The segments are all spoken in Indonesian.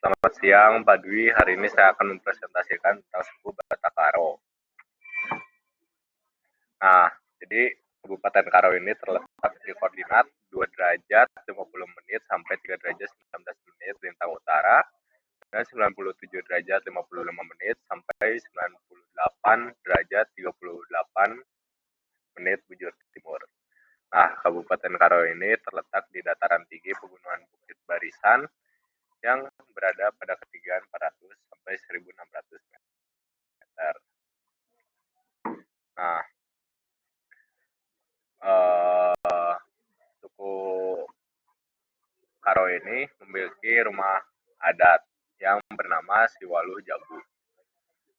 Selamat siang Pak Dwi, hari ini saya akan mempresentasikan tentang suku Batak Karo. Nah, jadi Kabupaten Karo ini terletak di koordinat 2 derajat 50 menit sampai 3 derajat 19 menit lintang utara, dan 97 derajat 55 menit sampai 98 derajat 38 menit bujur timur. Nah, Kabupaten Karo ini terletak di dataran tinggi pegunungan Bukit Barisan yang berada pada ketinggian 400 sampai 1600 meter. Nah, suku Karo ini memiliki rumah adat yang bernama Siwaluh Jabu.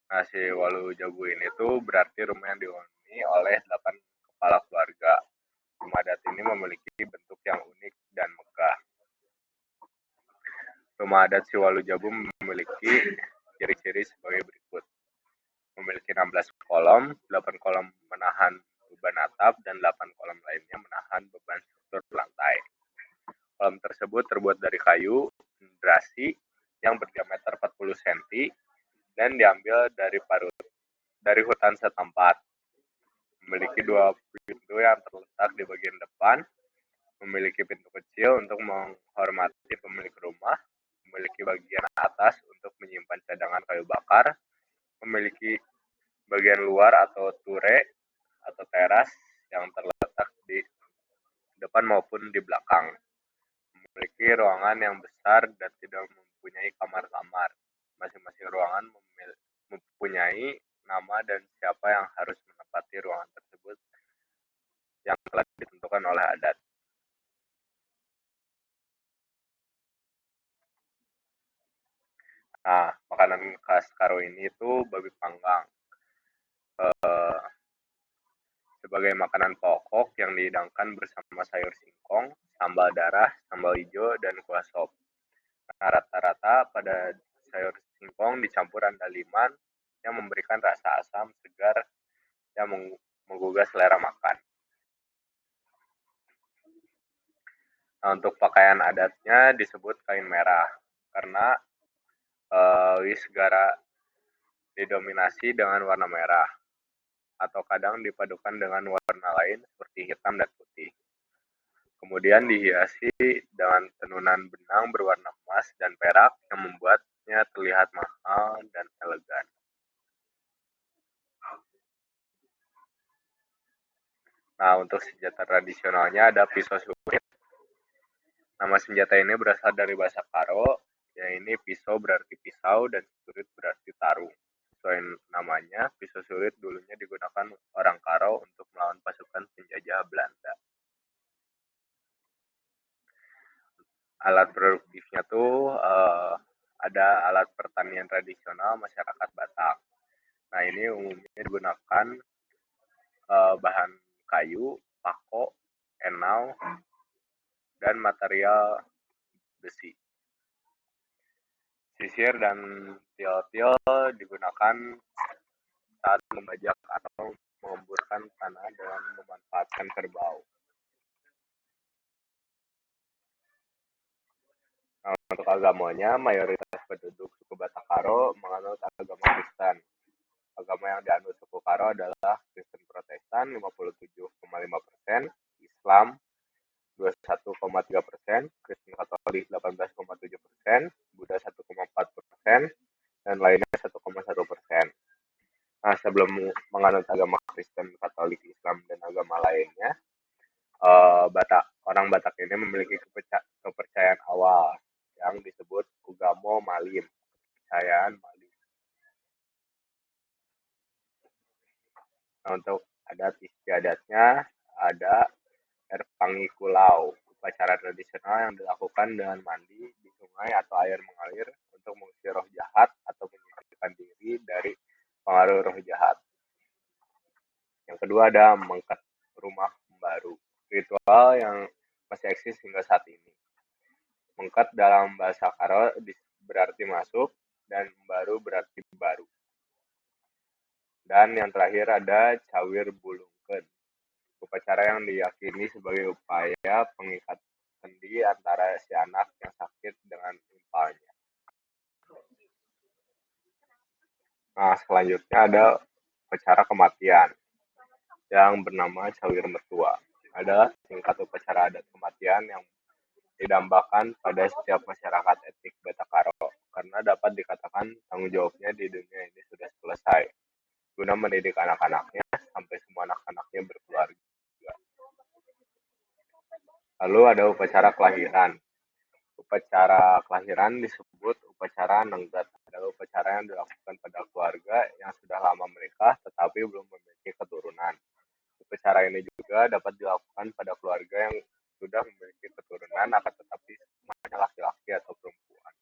Nah, Siwaluh Jabu ini tuh berarti rumah yang dihuni oleh 8 kepala keluarga. Rumah adat ini memiliki bentuk yang unik dan megah. Rumah adat Siwaluh Jabu memiliki ciri-ciri sebagai berikut. Memiliki 16 kolom, 8 kolom menahan beban atap, dan 8 kolom lainnya menahan beban struktur lantai. Kolom tersebut terbuat dari kayu gerasi yang berdiameter 40 cm dan diambil dari hutan setempat. Memiliki 2 pintu yang terletak di bagian depan, memiliki pintu kecil untuk menghormati pemilik rumah, memiliki bagian atas untuk menyimpan cadangan kayu bakar, memiliki bagian luar atau ture atau teras yang terletak di depan maupun di belakang. Memiliki ruangan yang besar dan tidak mempunyai kamar-kamar. Masing-masing ruangan mempunyai nama dan siapa yang harus menempati ruangan tersebut yang telah ditentukan oleh adat. Nah, makanan khas Karo ini itu babi panggang. Sebagai makanan pokok yang dihidangkan bersama sayur singkong, sambal darah, sambal hijau, dan kuah sop. Nah, rata-rata pada sayur singkong dicampur andaliman yang memberikan rasa asam segar yang menggugah selera makan. Nah, untuk pakaian adatnya disebut kain merah karena wisgara didominasi dengan warna merah atau kadang dipadukan dengan warna lain seperti hitam dan putih. Kemudian dihiasi dengan tenunan benang berwarna emas dan perak yang membuatnya terlihat mahal dan elegan. Nah, untuk senjata tradisionalnya ada pisau surit. Nama senjata ini berasal dari bahasa Karo, yang ini pisau berarti pisau dan surit berarti tarung. Sesuai namanya, pisau surit dulunya digunakan orang Karo untuk melawan pasukan penjajah Belanda. Alat produktifnya tuh ada alat pertanian tradisional masyarakat Batak. Nah, ini umumnya digunakan bahan kayu, pako, enau, dan material besi. Sisir dan tiol-tiol digunakan saat membajak atau mengemburkan tanah dengan memanfaatkan kerbau. Nah, untuk agamanya, mayoritas penduduk suku Batak Karo menganut agama Kristen. Agama yang dianut suku Karo adalah Kristen Protestan 57,5%, Islam 21,3%, Kristen Katolik 18,7%, Buddha 1,4%, dan lainnya 1,1%. Nah, sebelum menganut agama Kristen, Katolik, Islam, dan agama lainnya, orang Batak ini memiliki kepercayaan awal yang disebut Ugamo Malim, kepercayaan Malim. Nah, untuk adat istiadatnya ada Erpangi Kulau, upacara tradisional yang dilakukan dengan mandi di sungai atau air mengalir untuk mengusir roh jahat atau menyingkirkan diri dari pengaruh roh jahat. Yang kedua ada mengkat rumah baru, ritual yang masih eksis hingga saat ini. Mengkat dalam bahasa Karo berarti masuk dan baru berarti baru. Dan yang terakhir ada cawir bulungkeun, upacara yang diyakini sebagai upaya pengikat sendi antara si anak yang sakit dengan impalnya. Nah, selanjutnya ada upacara kematian yang bernama Cawir Mertua. Adalah tingkat upacara adat kematian yang didambakan pada setiap masyarakat etnik Batak Karo karena dapat dikatakan tanggung jawabnya di dunia ini sudah selesai guna mendidik anak-anaknya sampai semua anak-anaknya berkeluarga. Lalu ada upacara kelahiran. Upacara kelahiran disebut upacara nenggat, adalah upacara yang dilakukan pada keluarga yang sudah lama menikah tetapi belum memiliki keturunan. Upacara ini juga dapat dilakukan pada keluarga yang sudah memiliki keturunan akan tetapi semuanya laki-laki atau perempuan.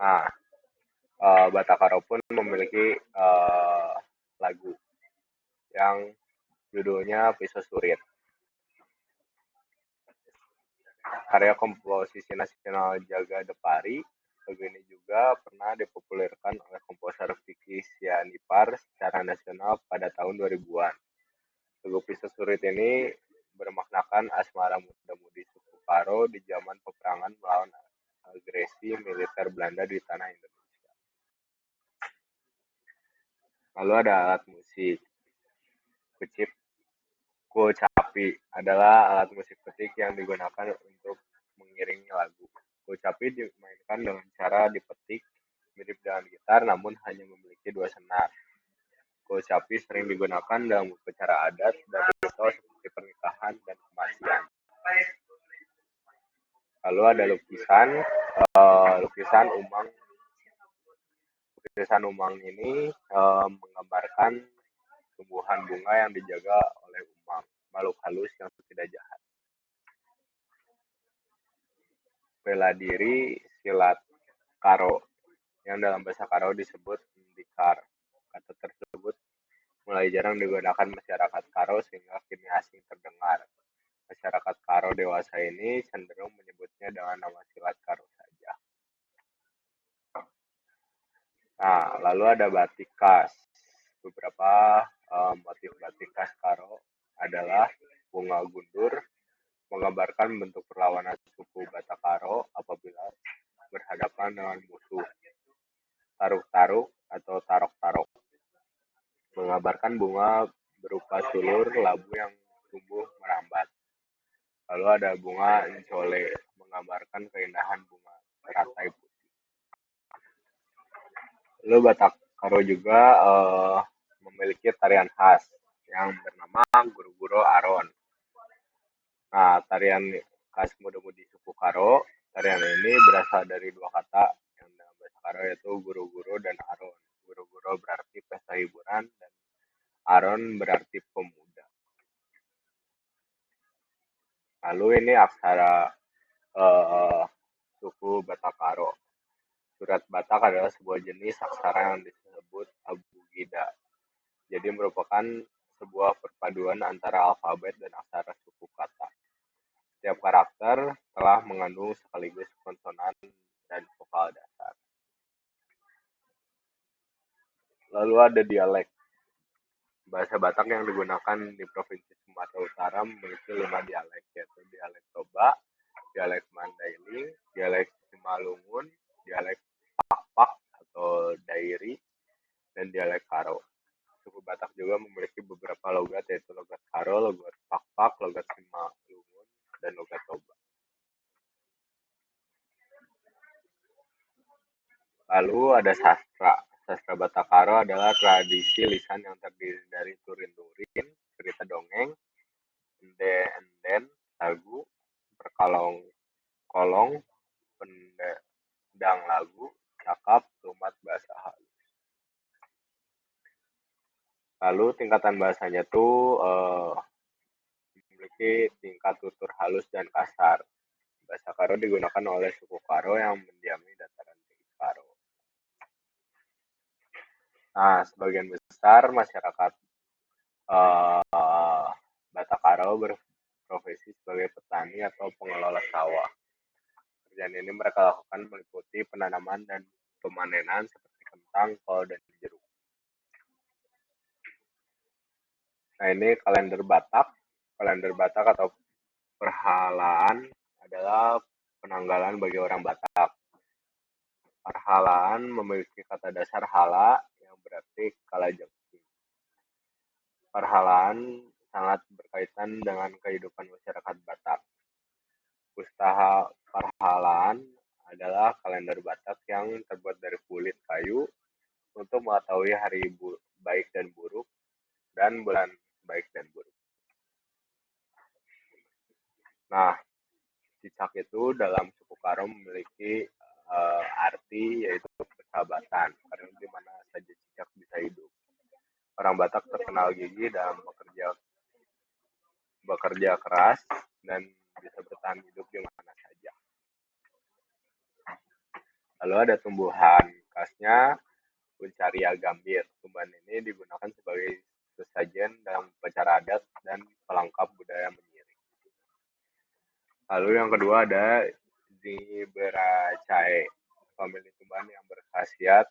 Nah, Batakaro pun memiliki lagu yang judulnya Pisau Surit. Karya komposisi nasional Jaga Depari, lagu ini juga pernah dipopulerkan oleh komposer Vicky Sianipar secara nasional pada tahun 2000-an. Lagu Pisau Surit ini bermaknakan asmara muda-mudi suku Karo di zaman peperangan melawan agresi militer Belanda di tanah Indonesia. Lalu ada alat musik. Kecapi adalah alat musik petik yang digunakan untuk mengiringi lagu. Kecapi dimainkan dengan cara dipetik mirip dengan gitar namun hanya memiliki dua senar. Kecapi sering digunakan dalam upacara adat dan ritual seperti pernikahan dan kematian. Lalu ada lukisan, lukisan umang. Lukisan umang ini menggambarkan tumbuhan bunga yang dijaga oleh umang, makhluk halus yang tidak jahat. Bela diri silat Karo, yang dalam bahasa Karo disebut Ndikar. Kata tersebut mulai jarang digunakan masyarakat Karo sehingga kini asing terdengar. Masyarakat Karo dewasa ini cenderung menyebutnya dengan nama silat Karo saja. Nah, lalu ada batik khas. Beberapa motif batik khas Karo adalah bunga gundur, menggambarkan bentuk perlawanan suku Batak Karo apabila berhadapan dengan musuh. Taruk-taruk atau tarok-tarok, menggambarkan bunga berupa sulur labu yang tumbuh merambat. Lalu ada bunga encole, menggambarkan keindahan bunga teratai putih. Lalu Batak Karo juga memiliki tarian khas yang bernama Guro-Guro Aron. Nah, tarian khas muda-mudi suku Karo, tarian ini berasal dari dua kata yang dalam bahasa Karo yaitu guro-guro dan aron. Guro-guro berarti pesta hiburan dan aron berarti pemuda. Lalu ini aksara suku Batak Karo. Surat Batak adalah sebuah jenis aksara yang disebut abugida. Jadi merupakan sebuah perpaduan antara alfabet dan aksara suku kata. Setiap karakter telah mengandung sekaligus konsonan dan vokal dasar. Lalu ada dialek. Bahasa Batak yang digunakan di Provinsi Sumatera Utara memiliki 5 dialek, yaitu dialek Toba, dialek Mandailing, dialek Simalungun, dialek Pakpak atau Dairi, dan dialek Karo. Suku Batak juga memiliki beberapa logat, yaitu logat Karo, logat Pakpak, logat Simalungun, dan logat Toba. Lalu ada sastra. Sastra Batak Karo adalah tradisi lisan yang terdiri dari turin-turin, cerita dongeng, enden-enden, lagu, berkolong-kolong, pendang lagu, cakap, tumat bahasa halus. Lalu tingkatan bahasanya tuh memiliki tingkat tutur halus dan kasar. Bahasa Karo digunakan oleh suku Karo yang mendiami dataran tinggi Karo. Nah, sebagian besar masyarakat Batak Karo berprofesi sebagai petani atau pengelola sawah. Pekerjaan ini mereka lakukan meliputi penanaman dan pemanenan seperti kentang, kol, dan jeruk. Nah, ini kalender Batak. Kalender Batak atau perhalaan adalah penanggalan bagi orang Batak. Perhalaan memiliki kata dasar hala yang berarti kalajengking. Perhalaan sangat berkaitan dengan kehidupan masyarakat Batak. Pustaka Perhalaan adalah kalender Batak yang terbuat dari kulit kayu untuk mengetahui hari baik dan buruk dan bulan baik dan buruk. Nah, cicak itu dalam suku Karo memiliki arti yaitu persahabatan, karena di mana saja cicak bisa hidup. Orang Batak terkenal gigih dalam bekerja keras dan bisa bertahan hidup di mana saja. Lalu ada tumbuhan khasnya Uncaria gambir. Tumbuhan ini digunakan sebagai sesajen dalam upacara adat dan pelengkap budaya menyiring. Lalu yang kedua ada Zingiberaceae, famili tumbuhan yang berkhasiat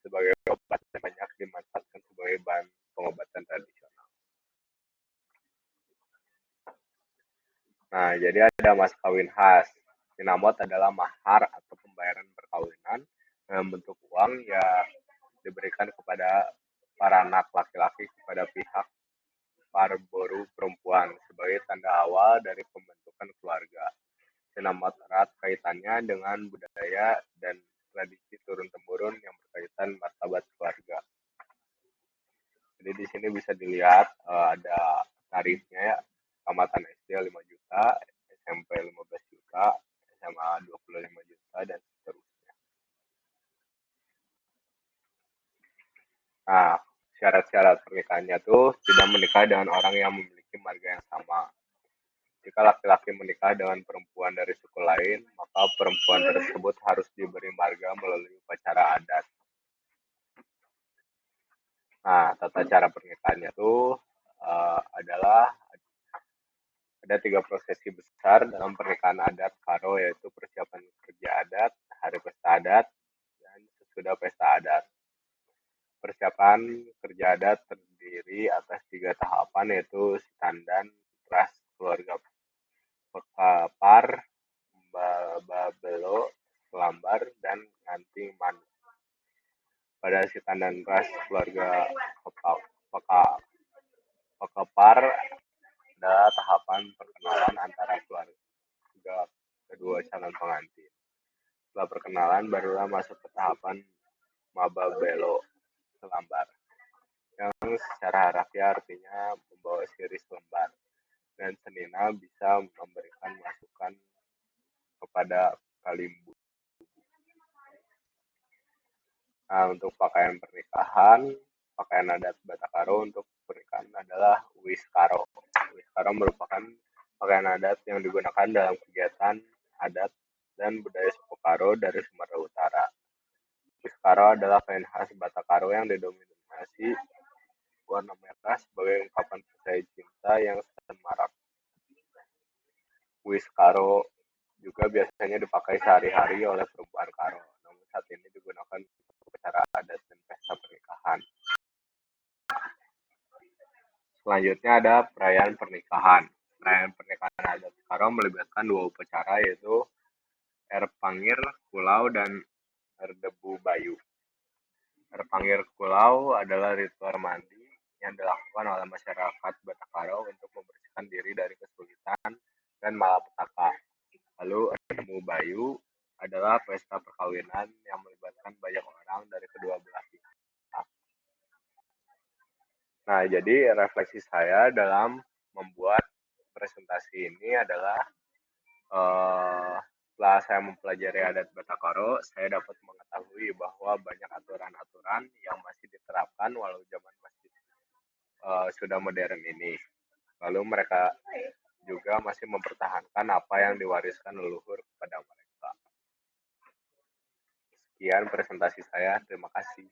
sebagai obat dan banyak dimanfaatkan sebagai bahan pengobatan tradisional. Nah, jadi ada mas kawin khas. Sinamot adalah mahar atau pembayaran perkawinan dalam bentuk uang yang diberikan kepada para anak laki-laki kepada pihak parboru perempuan sebagai tanda awal dari pembentukan keluarga. Sinamot erat kaitannya dengan budaya dan tradisi turun-temurun yang berkaitan martabat keluarga. Jadi di sini bisa dilihat ada tarifnya ya. Tamatan SD 5 juta, SMP 15 juta, SMA 25 juta, dan seterusnya. Nah, syarat-syarat pernikahannya tuh tidak menikah dengan orang yang memiliki marga yang sama. Jika laki-laki menikah dengan perempuan dari suku lain, maka perempuan tersebut harus diberi marga melalui upacara adat. Nah, tata cara pernikahannya tuh adalah ada 3 prosesi besar dalam pernikahan adat Karo, yaitu persiapan kerja adat, hari pesta adat, dan sesudah pesta adat. Persiapan kerja adat terdiri atas 3 tahapan, yaitu Sitandan, Ras keluarga Pekapar, Babelo, Selambar, dan Nganting Manuk. Pada Sitandan Ras keluarga Pekapar adalah tahapan perkenalan antara keluarga kedua calon pengantin. Setelah perkenalan, barulah masuk ke tahapan Mababelo, Selambar, yang secara harafiah artinya membawa siri selembar, dan Senina bisa memberikan masukan kepada Kalimbu. Nah, untuk pakaian pernikahan, pakaian adat Batak Karo untuk pernikahan adalah Wiskaro. Wiskaro merupakan pakaian adat yang digunakan dalam kegiatan adat dan budaya suku Karo dari Sumatera Utara. Wiskaro adalah kain khas Batak Karo yang didominasi warna merah sebagai ungkapan percaya cinta yang semarak. Wiskaro juga biasanya dipakai sehari-hari oleh perempuan Karo, namun saat ini digunakan untuk upacara adat dan pesta pernikahan. Selanjutnya ada perayaan pernikahan. Perayaan pernikahan adat Karo melibatkan 2 upacara, yaitu Erpangir Kulau dan Erdebu Bayu. Erpangir Kulau adalah ritual mandi yang dilakukan oleh masyarakat Batak Karo untuk membersihkan diri dari kesulitan dan malapetaka. Lalu Erdebu Bayu adalah pesta perkawinan yang melibatkan banyak orang dari kedua belah pihak. Nah, jadi refleksi saya dalam membuat presentasi ini adalah setelah saya mempelajari adat Batak Karo, saya dapat mengetahui bahwa banyak aturan-aturan yang masih diterapkan walau zaman masih sudah modern ini. Lalu mereka juga masih mempertahankan apa yang diwariskan leluhur kepada mereka. Sekian presentasi saya, terima kasih.